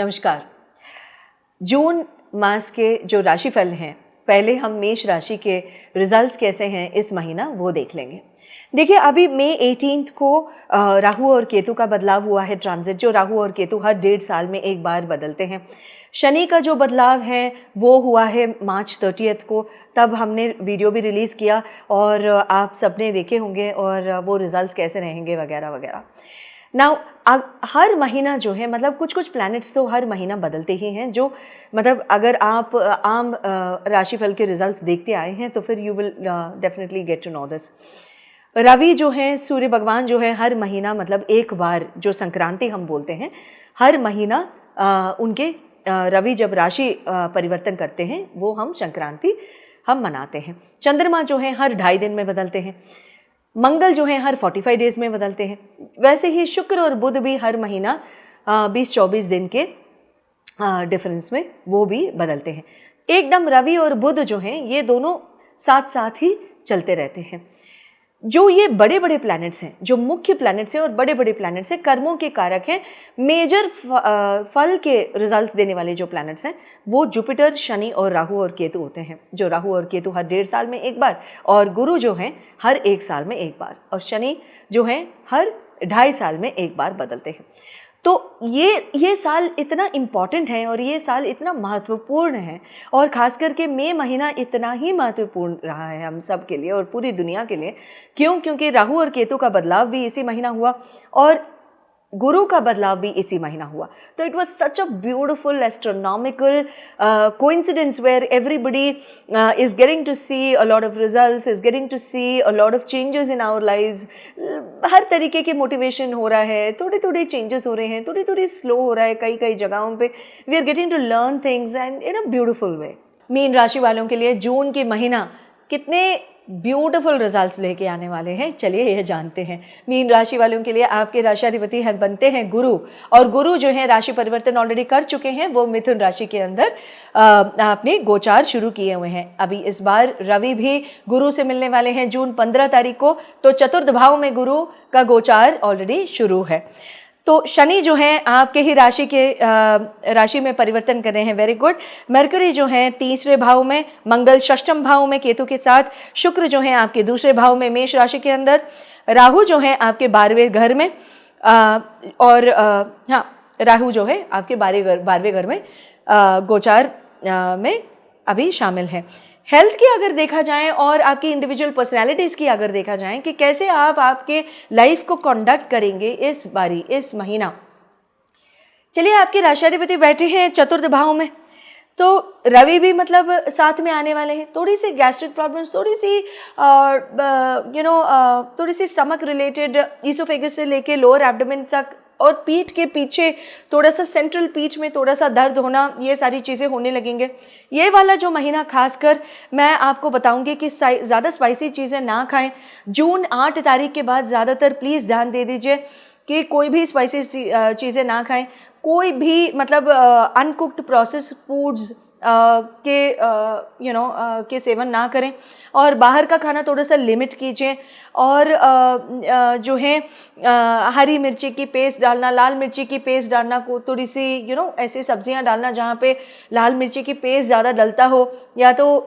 नमस्कार। जून मास के जो राशिफल हैं, पहले हम मेष राशि के रिजल्ट्स कैसे हैं इस महीना वो देख लेंगे। देखिए, अभी मई 18 को राहु और केतु का बदलाव हुआ है, ट्रांजिट। जो राहु और केतु हर 1.5 साल में एक बार बदलते हैं। शनि का जो बदलाव है वो हुआ है मार्च 30 को, तब हमने वीडियो भी रिलीज़ किया और आप सबने देखे होंगे, और वो रिजल्ट्स कैसे रहेंगे वगैरह वगैरह। नाउ हर महीना जो है, मतलब कुछ कुछ प्लैनेट्स तो हर महीना बदलते ही हैं, जो मतलब अगर आप आम राशिफल के रिजल्ट्स देखते आए हैं तो फिर you will definitely get to know this. Ravi जो है, सूर्य भगवान जो है, हर महीना मतलब एक बार, जो संक्रांति हम बोलते हैं, हर महीना उनके रवि जब राशि परिवर्तन करते हैं वो हम संक्रांति हम मनाते हैं। चंद्रमा जो है हर 2.5 दिन में बदलते हैं। मंगल जो है हर 45 डेज में बदलते हैं। वैसे ही शुक्र और बुध भी हर महीना 20-24 दिन के डिफरेंस में वो भी बदलते हैं। एकदम रवि और बुध जो हैं ये दोनों साथ साथ ही चलते रहते हैं। जो ये बड़े बड़े प्लैनेट्स हैं, जो मुख्य प्लैनेट्स हैं और बड़े बड़े प्लैनेट्स हैं, कर्मों के कारक हैं, मेजर फल के रिजल्ट्स देने वाले जो प्लैनेट्स हैं वो जुपिटर, शनि और राहु और केतु होते हैं। जो राहु और केतु हर 1.5 साल में एक बार, और गुरु जो हैं हर 1 साल में एक बार, और शनि जो हैं हर 2.5 साल में एक बार बदलते हैं। तो ये साल इतना इम्पॉर्टेंट है और ये साल इतना महत्वपूर्ण है, और ख़ास करके मई महीना इतना ही महत्वपूर्ण रहा है हम सब के लिए और पूरी दुनिया के लिए। क्योंकि राहु और केतु का बदलाव भी इसी महीना हुआ और गुरु का बदलाव भी इसी महीना हुआ। तो it was such a beautiful astronomical coincidence where everybody is getting to see a lot of results, is getting to see a lot of changes in our lives. हर तरीके के मोटिवेशन हो रहा है, थोड़े थोड़े चेंजेस हो रहे हैं, थोड़ी थोड़ी स्लो हो रहा है कई कई जगहों पे। We are getting to learn things and in a beautiful way. मीन राशि वालों के लिए जून के महीना कितने ब्यूटीफुल रिजल्ट्स लेके आने वाले हैं, चलिए यह जानते हैं। मीन राशि वालों के लिए आपके राशियाधिपति बनते हैं गुरु, और गुरु जो है राशि परिवर्तन ऑलरेडी कर चुके हैं। वो मिथुन राशि के अंदर अपने गोचार शुरू किए हुए हैं। अभी इस बार रवि भी गुरु से मिलने वाले हैं जून 15 तारीख को, तो चतुर्थ भाव में गुरु का गोचार ऑलरेडी शुरू है। तो शनि जो है आपके ही राशि में परिवर्तन कर रहे हैं, वेरी गुड। मरकरी जो है 3रे भाव में, मंगल 6ठ भाव में केतु के साथ, शुक्र जो है आपके 2रे भाव में मेष राशि के अंदर, राहु जो है आपके 12वें घर में, राहु जो है आपके 12वें घर में गोचार में अभी शामिल है। हेल्थ की अगर देखा जाए और आपकी इंडिविजुअल पर्सनैलिटीज़ की अगर देखा जाए कि कैसे आप आपके लाइफ को कंडक्ट करेंगे इस महीना। चलिए, आपके राशियाधिपति बैठे हैं चतुर्थ भाव में, तो रवि भी मतलब साथ में आने वाले हैं। थोड़ी सी गैस्ट्रिक प्रॉब्लम्स, थोड़ी सी स्टमक रिलेटेड, ईसोफेगस से लेके लोअर एब्डोमेन तक, और पीठ के पीछे थोड़ा सा, सेंट्रल पीठ में थोड़ा सा दर्द होना, ये सारी चीज़ें होने लगेंगे। ये वाला जो महीना खासकर मैं आपको बताऊंगी कि ज़्यादा स्पाइसी चीज़ें ना खाएं। जून 8 तारीख के बाद ज़्यादातर प्लीज़ ध्यान दे दीजिए कि कोई भी स्पाइसी चीज़ें ना खाएं। कोई भी मतलब अनकुक्ड प्रोसेस फूड्स के सेवन ना करें, और बाहर का खाना थोड़ा सा लिमिट कीजिए। और जो है हरी मिर्ची की पेस्ट डालना, लाल मिर्ची की पेस्ट डालना, को थोड़ी सी ऐसी सब्जियां डालना जहाँ पे लाल मिर्ची की पेस्ट ज़्यादा डलता हो, या तो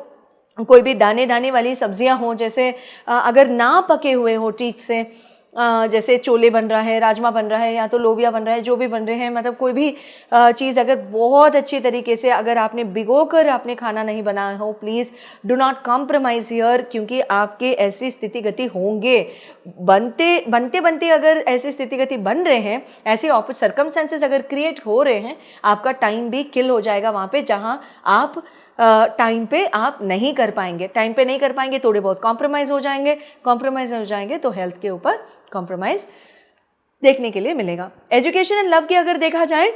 कोई भी दाने दाने वाली सब्जियां हो, जैसे अगर ना पके हुए हो ठीक से, जैसे छोले बन रहा है, राजमा बन रहा है, या तो लोबिया बन रहा है, जो भी बन रहे हैं, मतलब कोई भी चीज़ अगर बहुत अच्छी तरीके से अगर आपने भिगो कर आपने खाना नहीं बनाया हो, please do not compromise here, क्योंकि आपके ऐसी स्थिति गति होंगे। बनते अगर ऐसी स्थिति गति बन रहे हैं, ऐसे सर्कमस्टेंसेस अगर क्रिएट हो रहे हैं, आपका टाइम भी किल हो जाएगा वहाँ पे, जहाँ आप टाइम पे आप नहीं कर पाएंगे। टाइम पे नहीं कर पाएंगे, थोड़े बहुत कॉम्प्रोमाइज़ हो जाएंगे तो हेल्थ के ऊपर कॉम्प्रोमाइज़ देखने के लिए मिलेगा। एजुकेशन एंड लव की अगर देखा जाए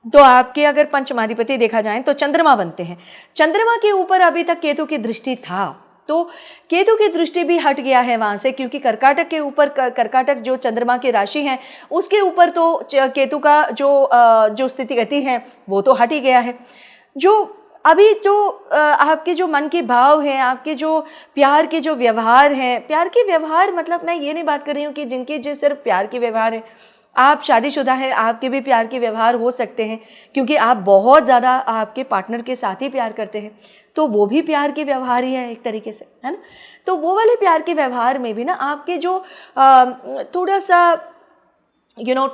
तो आपके अगर पंचमाधिपति देखा जाए तो चंद्रमा बनते हैं। चंद्रमा के ऊपर अभी तक केतु की दृष्टि था, तो केतु की दृष्टि भी हट गया है वहाँ से, क्योंकि कर्काटक के ऊपर, कर्काटक जो चंद्रमा की राशि है उसके ऊपर तो केतु का जो स्थिति गति है वो तो हट ही गया है। जो अभी जो आपके जो मन के भाव हैं, आपके जो प्यार के जो व्यवहार हैं, प्यार के व्यवहार मतलब मैं ये नहीं बात कर रही हूँ कि जिनके जो सिर्फ प्यार के व्यवहार है, आप शादीशुदा हैं, आपके भी प्यार के व्यवहार हो सकते हैं क्योंकि आप बहुत ज़्यादा आपके पार्टनर के साथ ही प्यार करते हैं, तो वो भी प्यार के व्यवहार ही है एक तरीके से, है ना। तो वो वाले प्यार के व्यवहार में भी ना आपके जो थोड़ा सा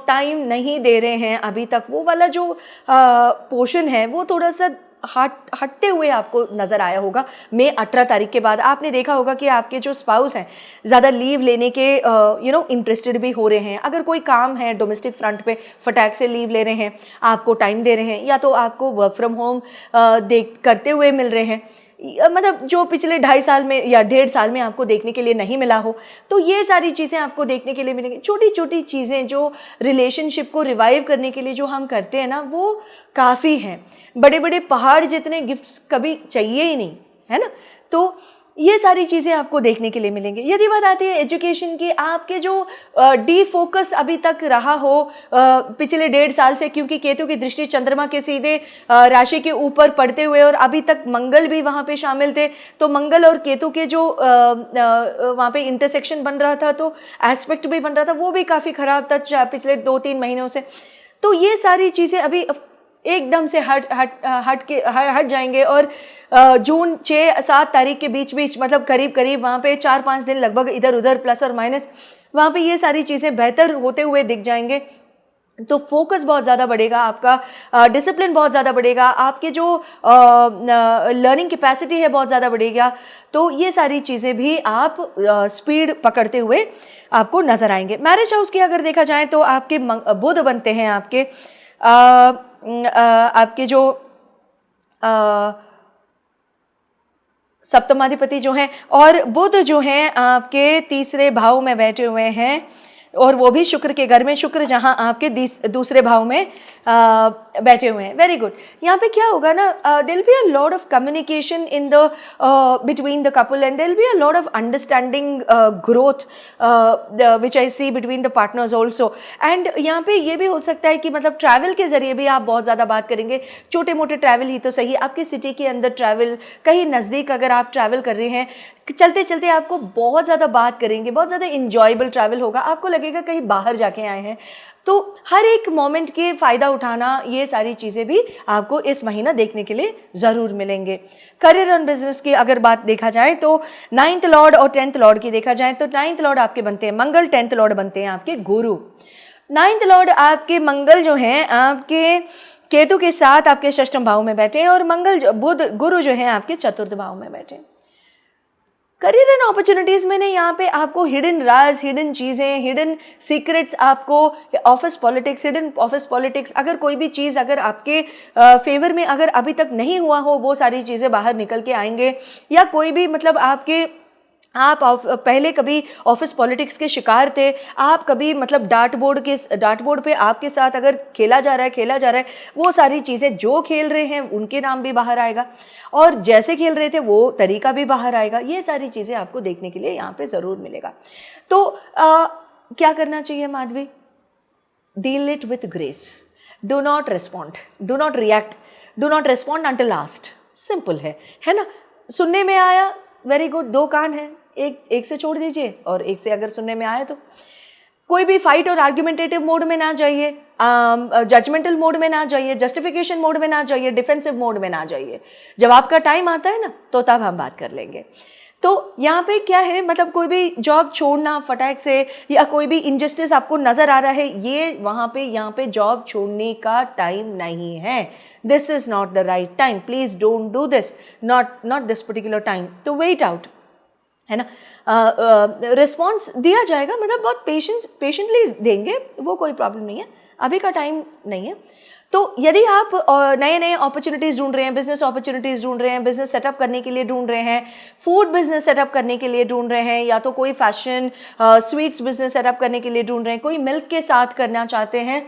टाइम नहीं दे रहे हैं अभी तक, वो वाला जो पोर्शन है वो थोड़ा सा हटते हुए आपको नज़र आया होगा। मई 18 तारीख के बाद आपने देखा होगा कि आपके जो स्पाउस हैं ज़्यादा लीव लेने के इंटरेस्टेड भी हो रहे हैं। अगर कोई काम है डोमेस्टिक फ्रंट पे, फटाक से लीव ले रहे हैं, आपको टाइम दे रहे हैं, या तो आपको वर्क फ्रॉम होम करते हुए मिल रहे हैं, मतलब जो पिछले 2.5 साल में या 1.5 साल में आपको देखने के लिए नहीं मिला हो, तो ये सारी चीज़ें आपको देखने के लिए मिलेंगी। छोटी छोटी चीज़ें जो रिलेशनशिप को रिवाइव करने के लिए जो हम करते हैं ना, वो काफ़ी हैं। बड़े बड़े पहाड़ जितने गिफ्ट्स कभी चाहिए ही नहीं, है ना। तो ये सारी चीज़ें आपको देखने के लिए मिलेंगी। यदि बात आती है एजुकेशन की, आपके जो डी फोकस अभी तक रहा हो पिछले 1.5 साल से, क्योंकि केतु की दृष्टि चंद्रमा के सीधे राशि के ऊपर पड़ते हुए, और अभी तक मंगल भी वहाँ पे शामिल थे, तो मंगल और केतु के जो वहाँ पे इंटरसेक्शन बन रहा था, तो एस्पेक्ट भी बन रहा था, वो भी काफ़ी ख़राब था पिछले 2-3 महीनों से। तो ये सारी चीज़ें अभी एकदम से हट जाएंगे, और जून 6-7 तारीख के बीच मतलब करीब करीब वहाँ पे 4-5 दिन लगभग इधर उधर प्लस और माइनस, वहाँ पे ये सारी चीज़ें बेहतर होते हुए दिख जाएंगे। तो फोकस बहुत ज़्यादा बढ़ेगा आपका, डिसिप्लिन बहुत ज़्यादा बढ़ेगा, आपके जो लर्निंग कैपेसिटी है बहुत ज़्यादा बढ़ेगा। तो ये सारी चीज़ें भी आप स्पीड पकड़ते हुए आपको नज़र आएंगे। मैरिज हाउस की अगर देखा जाए तो आपके बुध बनते हैं आपके जो सप्तमाधिपति जो हैं, और बुध जो हैं आपके 3रे भाव में बैठे हुए हैं, और वो भी शुक्र के घर में, शुक्र जहां आपके 2रे भाव में बैठे हुए हैं। Very good. यहाँ पे क्या होगा ना, there will be a lot of communication in the between the couple, and there will be a lot of understanding growth which I see between the partners also. And यहाँ पे ये भी हो सकता है कि मतलब ट्रैवल के जरिए भी आप बहुत ज़्यादा बात करेंगे, छोटे मोटे ट्रैवल ही तो सही, आपकी सिटी के अंदर ट्रैवल, कहीं नज़दीक अगर आप ट्रैवल कर रहे हैं, चलते चलते आपको बहुत ज़्यादा बात करेंगे, बहुत ज़्यादा इंजॉयबल ट्रैवल होगा, आपको लगेगा कहीं बाहर जाके आए हैं। तो हर एक मोमेंट के फ़ायदा उठाना, ये सारी चीज़ें भी आपको इस महीना देखने के लिए ज़रूर मिलेंगे। करियर और बिजनेस की अगर बात देखा जाए तो 9th लॉर्ड और 10th लॉर्ड की देखा जाए तो 9th लॉर्ड आपके बनते हैं मंगल, 10th लॉर्ड बनते हैं आपके गुरु। 9th लॉर्ड आपके मंगल जो हैं आपके केतु के साथ आपके 6th भाव में बैठे हैं, और मंगल बुध गुरु जो है आपके 4th भाव में बैठे हैं। करियर एंड अपॉर्चुनिटीज में ने यहाँ पे आपको हिडन राज, हिडन चीज़ें, हिडन सीक्रेट्स, आपको office politics, hidden office politics, अगर कोई भी चीज़ अगर आपके फेवर में अगर अभी तक नहीं हुआ हो, वो सारी चीज़ें बाहर निकल के आएंगे। या कोई भी मतलब आप पहले कभी ऑफिस पॉलिटिक्स के शिकार थे, आप कभी मतलब डार्ट बोर्ड पे आपके साथ अगर खेला जा रहा है, वो सारी चीज़ें जो खेल रहे हैं उनके नाम भी बाहर आएगा, और जैसे खेल रहे थे वो तरीका भी बाहर आएगा। ये सारी चीज़ें आपको देखने के लिए यहाँ पे ज़रूर मिलेगा। तो क्या करना चाहिए Madhavi? Deal it with grace, do not respond, do not react, do not respond until last. Simple है ना। सुनने में आया, वेरी गुड, 2 कान हैं, एक से छोड़ दीजिए, और एक से अगर सुनने में आए तो कोई भी फाइट और आर्ग्यूमेंटेटिव मोड में ना जाइए, जजमेंटल मोड में ना जाइए, जस्टिफिकेशन मोड में ना जाइए, डिफेंसिव मोड में ना जाइए। जब आपका टाइम आता है ना, तो तब हम बात कर लेंगे। तो यहाँ पे क्या है, मतलब कोई भी जॉब छोड़ना फटाक से, या कोई भी इनजस्टिस आपको नज़र आ रहा है, ये यहाँ पे जॉब छोड़ने का टाइम नहीं है। This is not the right time, please don't do this, not this particular time. तो वेट आउट, है ना। रिस्पॉन्स दिया जाएगा, मतलब बहुत पेशेंटली देंगे, वो कोई प्रॉब्लम नहीं है, अभी का टाइम नहीं है। तो यदि आप नए अपॉर्चुनिटीज़ ढूंढ रहे हैं, बिजनेस अपॉर्चुनिटीज़ ढूंढ रहे हैं, बिजनेस सेटअप करने के लिए ढूंढ रहे हैं, फूड बिजनेस सेटअप करने के लिए ढूंढ रहे हैं, या तो कोई फैशन स्वीट्स बिजनेस सेटअप करने के लिए ढूंढ रहे हैं, कोई मिल्क के साथ करना चाहते हैं,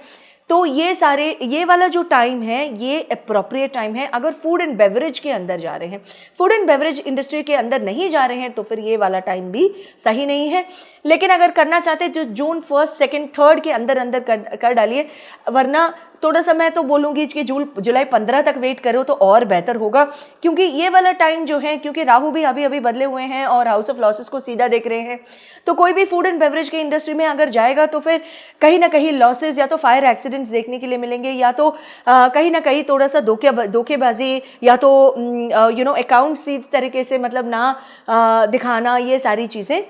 तो ये वाला जो टाइम है ये अप्रोप्रिएट टाइम है। अगर फूड एंड बेवरेज के अंदर जा रहे हैं, फूड एंड बेवरेज इंडस्ट्री के अंदर नहीं जा रहे हैं, तो फिर ये वाला टाइम भी सही नहीं है। लेकिन अगर करना चाहते हैं, जो जून 1, 2, 3 के अंदर कर डालिए, वरना थोड़ा सा मैं तो बोलूँगी कि जुलाई 15 तक वेट करो तो और बेहतर होगा, क्योंकि ये वाला टाइम जो है, क्योंकि राहु भी अभी अभी बदले हुए हैं और हाउस ऑफ लॉसेस को सीधा देख रहे हैं, तो कोई भी फूड एंड बेवरेज की इंडस्ट्री में अगर जाएगा तो फिर कहीं ना कहीं लॉसेज या तो फायर एक्सीडेंट्स देखने के लिए मिलेंगे, या तो कहीं ना कहीं थोड़ा सा धोखेबाजी, या तो अकाउंट सीधी तरीके से मतलब ना दिखाना, ये सारी चीज़ें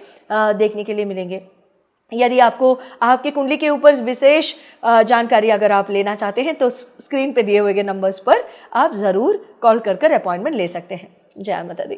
देखने के लिए मिलेंगे। यदि आपको आपके कुंडली के ऊपर विशेष जानकारी अगर आप लेना चाहते हैं तो स्क्रीन पे दिए हुए नंबर्स पर आप ज़रूर कॉल कर अपॉइंटमेंट ले सकते हैं। जय माता दी।